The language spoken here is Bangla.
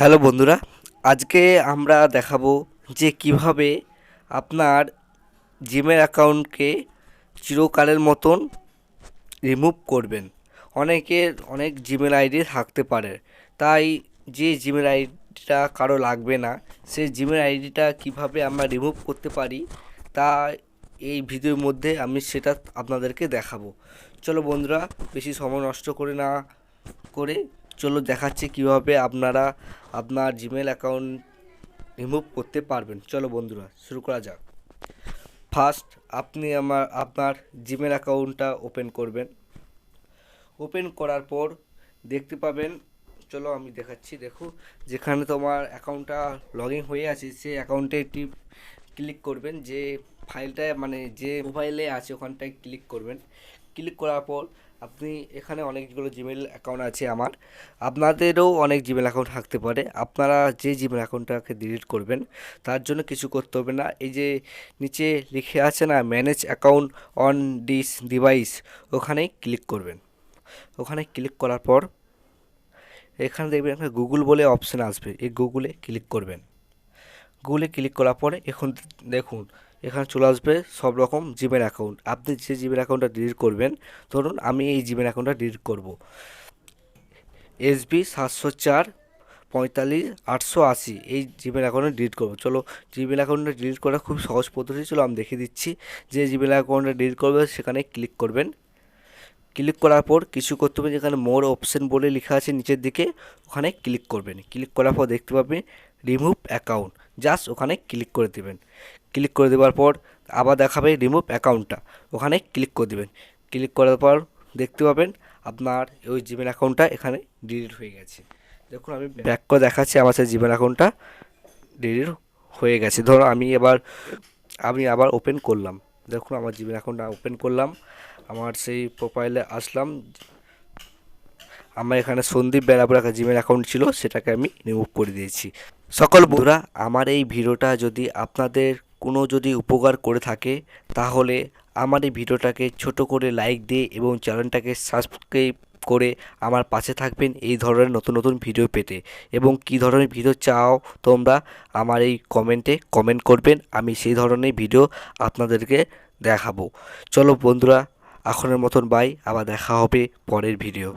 হ্যালো বন্ধুরা, আজকে আমরা দেখাবো যে কিভাবে আপনার জিমেল অ্যাকাউন্টকে চিরকালের মতন রিমুভ করবেন। অনেকের অনেক জিমেল আইডি থাকতে পারে, তাই যে জিমেল আইডিটা কারো লাগবে না সেই জিমেল আইডিটা কিভাবে আমরা রিমুভ করতে পারি তা এই ভিডিওর মধ্যে আমি সেটা আপনাদেরকে দেখাবো। চলো বন্ধুরা, বেশি সময় নষ্ট করে চলো দেখাচ্ছি কিভাবে আপনারা আপনার জিমেল অ্যাকাউন্ট রিমুভ করতে পারবেন। চলো বন্ধুরা, শুরু করা যাক। ফার্স্ট আপনি আপনার জিমেল অ্যাকাউন্টটা ওপেন করবেন। ওপেন করার পর দেখতে পাবেন, চলো আমি দেখাচ্ছি। দেখো, যেখানে তোমার অ্যাকাউন্টটা লগ ইন হয়ে আছে সেই অ্যাকাউন্টে ক্লিক করবেন। যে ফাইলটা মানে যে মোবাইলে আছে ওখানটায় ক্লিক করবেন। ক্লিক করার পর আপনি এখানে অনেকগুলো জিমেল অ্যাকাউন্ট আছে আমার, আপনাদেরও অনেক জিমেল অ্যাকাউন্ট থাকতে পারে। আপনারা যে জিমেল অ্যাকাউন্টটাকে ডিলিট করবেন তার জন্য কিছু করতে হবে না। এই যে নিচে লিখে আছে না, manage account on this device, ওখানেই ক্লিক করবেন। ওখানে ক্লিক করার পর এখানে দেখবেন একটা গুগল বলে অপশান আসবে, এই গুগলে ক্লিক করবেন। গুগলে ক্লিক করার পরে এখন দেখুন এখানে চলে আসবে সব রকম জিমেল অ্যাকাউন্ট। আপনি যে জিমেল অ্যাকাউন্টটা ডিলিট করবেন, ধরুন আমি এই জিমেল অ্যাকাউন্টটা ডিলিট করব, SB 704 45 880, এই জিমেল অ্যাকাউন্টে ডিলিট করবো। চলো জিমেল অ্যাকাউন্টটা ডিলিট করা খুব সহজ পদ্ধতি, চলো আমি দেখিয়ে দিচ্ছি। যে জিমেল অ্যাকাউন্টটা ডিলিট করবে সেখানে ক্লিক করবেন। ক্লিক করার পর কিছু করতে হবে, যেখানে মোর অপশন বলে লেখা আছে নিচের দিকে, ওখানে ক্লিক করবেন। ক্লিক করার পর দেখতে পাবেন রিমুভ অ্যাকাউন্ট, জাস্ট ওখানে ক্লিক করে দেবেন। ক্লিক করে দেওয়ার পর আবার দেখাবে রিমুভ অ্যাকাউন্টটা, ওখানে ক্লিক করে দেবেন। ক্লিক করার পর দেখতে পাবেন আপনার ওই জিমেল অ্যাকাউন্টটা এখানে ডিলিট হয়ে গেছে। দেখুন আমি ব্যাক করে দেখাচ্ছি, আমার সেই জিমেল অ্যাকাউন্টটা ডিলিট হয়ে গেছে। ধরো আমি আবার ওপেন করলাম, দেখুন আমার জিমেল অ্যাকাউন্টটা ওপেন করলাম, আমার সেই প্রোফাইলে আসলাম। আমার এখানে সন্দীপ বেলাপুর একটা জিমেল অ্যাকাউন্ট ছিল, সেটাকে আমি রিমুভ করে দিয়েছি। সকল বন্ধুরা, আমার এই ভিডিওটা যদি আপনাদের যদি উপকার করে থাকে তাহলে আমার এই ভিডিওটাকে ছোট করে লাইক দিয়ে এবং চ্যানেলটাকে সাবস্ক্রাইব করে আমার পাশে থাকবেন এই ধরনের নতুন নতুন ভিডিও পেতে। এবং কী ধরনের ভিডিও চাও তোমরা আমার এই কমেন্টে কমেন্ট করবেন, আমি সেই ধরনের ভিডিও আপনাদেরকে দেখাবো। চলো বন্ধুরা, এখনের মতন বাই, আবার দেখা হবে পরের ভিডিও।